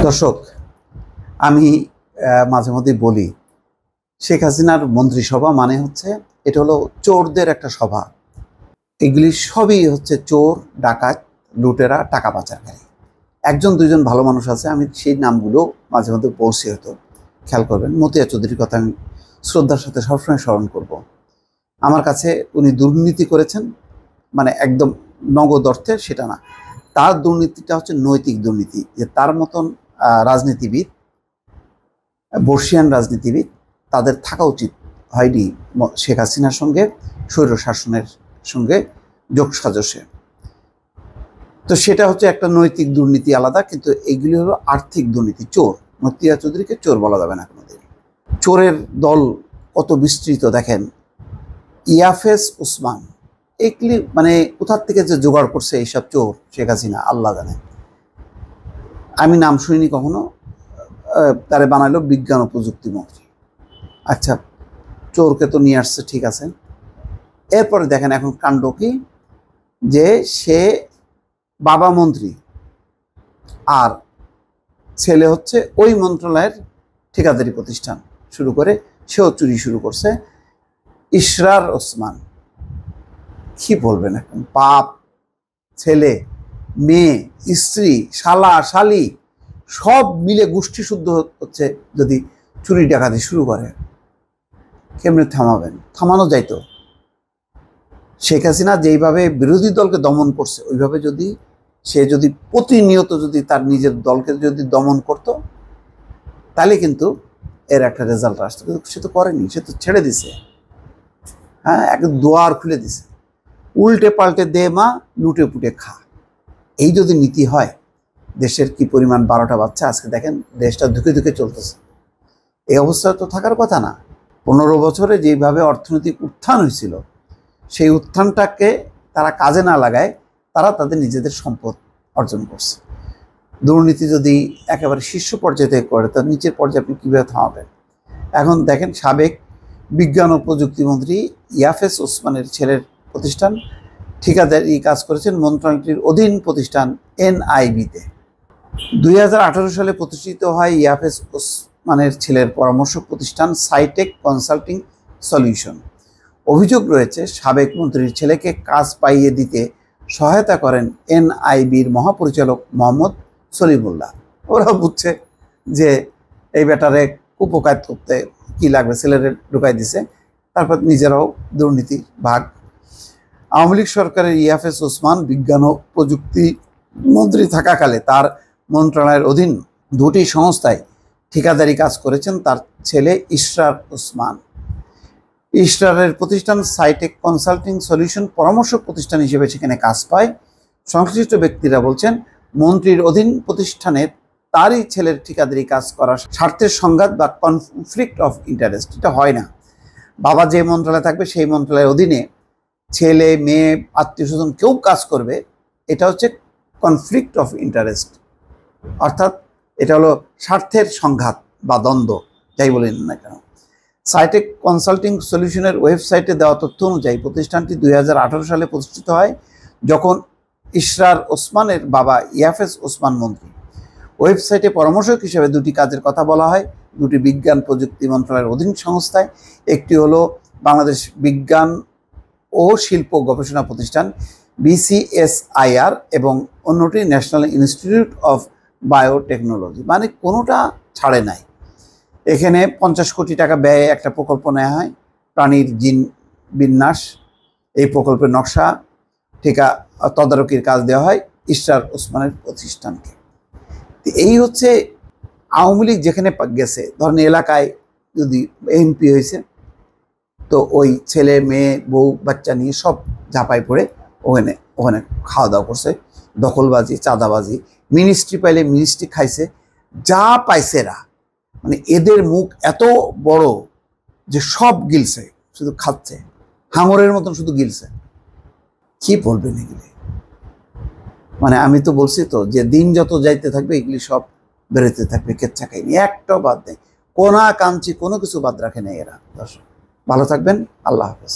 দর্শক, আমি মাঝে মধ্যে বলি শেখ হাসিনার মন্ত্রিসভা মানে হচ্ছে এটা হলো চোরদের একটা সভা। এগুলি সবই হচ্ছে চোর, ডাকাত, লুটেরা, টাকা পাচারকারী। একজন দুইজন ভালো মানুষ আছে, আমি সেই নামগুলো মাঝে মধ্যে বলছি, হয়তো খেয়াল করবেন। মতিয়া চৌধুরীর কথা আমি শ্রদ্ধার সাথে সবসময় স্মরণ করব। আমার কাছে উনি দুর্নীতি করেছেন, মানে একদম নগদ অর্থে সেটা না, তার দুর্নীতিটা হচ্ছে নৈতিক দুর্নীতি। যে তার মতন রাজনীতিবিদ, বর্ষিয়ান রাজনীতিবিদ, তাদের থাকা উচিত হয়নি শেখ হাসিনার সঙ্গে, স্বৈর শাসনের সঙ্গে যোগসাজশে। তো সেটা হচ্ছে একটা নৈতিক দুর্নীতি আলাদা, কিন্তু এইগুলি হলো আর্থিক দুর্নীতি। চোর, মতিয়া চৌধুরীকে চোর বলা যাবে না কোনোদিন। চোরের দল কত বিস্তৃত দেখেন। ইয়াফেস ওসমান, এগুলি মানে কোথার থেকে যে জোগাড় করছে এইসব চোর শেখ হাসিনা আল্লাহ জানে। আমি নাম শুনিনি কখনো। তারে বানাইলো বিজ্ঞান ও প্রযুক্তি মন্ত্রী। আচ্ছা, চোরকে তো নিয়ে আসছে, ঠিক আছে। এরপরে দেখেন এখন কাণ্ড কি, যে সে বাবা মন্ত্রী আর ছেলে হচ্ছে ওই মন্ত্রণালয়ের ঠিকাদারি প্রতিষ্ঠান শুরু করে, সেও চুরি শুরু করছে। ইশরার ওসমান, কি বলবেন এখন, বাপ, ছেলে, মেয়ে, স্ত্রী, শালা, শালি সব মিলে গোষ্ঠী শুদ্ধ হচ্ছে। যদি চুরি ডাকাতি শুরু করে কেমনে থামাবেন? থামানো যাইতো। শেখ হাসিনা যেইভাবে বিরোধী দলকে দমন করছে, ওইভাবে যদি সে যদি প্রতিনিয়ত যদি তার নিজের দলকে যদি দমন করত, তাহলে কিন্তু এর একটা রেজাল্ট আসতো। কিন্তু সে তো করেনি, সে তো ছেড়ে দিছে। হ্যাঁ, এক দুয়ার খুলে দিছে, উল্টে পাল্টে দে মা, লুটে পুটে খা। এই যদি নীতি হয়, দেশের কি পরিমাণ 12টা বাচ্চা আজকে দেখেন দেশটা ধুকে ধুকে চলতেছে। এই অবস্থা তো থাকার কথা না। 15 বছরে যেভাবে অর্থনৈতিক উত্থান হয়েছিল, সেই উত্থানটাকে তারা কাজে না লাগায় তারা তাদের নিজেদের সম্পদ অর্জন করছে। দুর্নীতি যদি একেবারে শীর্ষ পর্যায়ে থেকে করে, তার নিচের পর্যায়ে আপনি কীভাবে থামাবেন? এখন দেখেন, সাবেক বিজ্ঞান ও প্রযুক্তি মন্ত্রী ইয়াফেস ওসমানের ছেলের প্রতিষ্ঠান ঠিকাদারি কাজ করেছেন মন্ত্রণালয়টির অধীন প্রতিষ্ঠান NIB-তে। 2018 সালে প্রতিষ্ঠিত হয় ইয়াফেস ওসমানের ছেলের পরামর্শ প্রতিষ্ঠান সাইটেক কনসাল্টিং সলিউশন। অভিযোগ রয়েছে, সাবেক মন্ত্রীর ছেলেকে কাজ পাইয়ে দিতে সহায়তা করেন NIB-র মহাপরিচালক মোহাম্মদ সলিমুল্লাহ। ওরা বুঝছে যে এই ব্যাটারে কুপকাত করতে কি লাগবে, ছেলেরে ঢুকাই দিছে, তারপর নিজেরাও দুর্নীতি ভাগ। আওয়ামী লীগ সরকারের ইয়াফেস ওসমান বিজ্ঞান ও প্রযুক্তি মন্ত্রী থাকাকালে তার মন্ত্রণালয়ের অধীন 2টি সংস্থায় ঠিকাদারি কাজ করেছেন তার ছেলে ইশরার ওসমান। ইশরারের প্রতিষ্ঠান সাইটেক কনসাল্টিং সলিউশন পরামর্শ প্রতিষ্ঠান হিসেবে সেখানে কাজ পায়। সংশ্লিষ্ট ব্যক্তিরা বলছেন, মন্ত্রীর অধীন প্রতিষ্ঠানের তারই ছেলের ঠিকাদারি কাজ করার স্বার্থের সংঘাত বা কনফ্লিক্ট অফ ইন্টারেস্ট এটা হয় না। বাবা যে মন্ত্রণালয়ে থাকবে সেই মন্ত্রণালয়ের অধীনে ছেলে, মেয়ে, আত্মীয় স্বজন কেউ কাজ করবে, এটা হচ্ছে কনফ্লিক্ট অফ ইন্টারেস্ট। অর্থাৎ এটা হলো স্বার্থের সংঘাত বা দ্বন্দ্ব, যাই বলেন না কেন। সাইটেক কনসাল্টিং সলিউশনের ওয়েবসাইটে দেওয়া তথ্য অনুযায়ী প্রতিষ্ঠানটি 2018 সালে প্রতিষ্ঠিত হয়, যখন ইশরার ওসমানের বাবা ইয়াফেস ওসমান মন্ত্রী। ওয়েবসাইটে পরামর্শক হিসেবে 2টি কাজের কথা বলা হয়, 2টি বিজ্ঞান প্রযুক্তি মন্ত্রণালয়ের অধীন সংস্থায়। একটি হলো বাংলাদেশ বিজ্ঞান ও শিল্প গবেষণা প্রতিষ্ঠান BCSIR এবং অন্যটি ন্যাশনাল ইনস্টিটিউট অফ বায়োটেকনোলজি। মানে কোনোটা ছাড়ে নাই। এখানে 50 কোটি টাকা ব্যয়ে একটা প্রকল্প নেওয়া হয়, প্রাণীর জিন বিন্যাস। এই প্রকল্পের নকশা ঠিকা তদারকির কাজ দেওয়া হয় ইশরার ওসমানের প্রতিষ্ঠানকে। এই হচ্ছে আওয়ামী লীগ যেখানে গেছে, ধরেন এলাকায় যদি MP হয়েছে, তো ওই ছেলে, মেয়ে, বউ, বাচ্চা নিয়ে সব ঝাঁপাই পড়ে ওখানে খাওয়া দাওয়া করছে, দখলবাজি, চাঁদাবাজি। মিনিস্ট্রি পাইলে মিনিস্ট্রি খাইছে, যা পাইছে এরা। মানে এদের মুখ এত বড় যে সব গিলছে, শুধু খাচ্ছে, হাঙরের মতন শুধু গিলছে। কি বলবেন এগুলি? মানে আমি তো বলছি তো, যে দিন যত যাইতে থাকবে এগুলি সব বেরোতে থাকবে, কেচ্ছা খাইনি, একটাও বাদ নেই, কোনা কাঞ্চি কোনো কিছু বাদ রাখে নেই এরা। দর্শক, ভালো থাকবেন, আল্লাহ হাফেজ।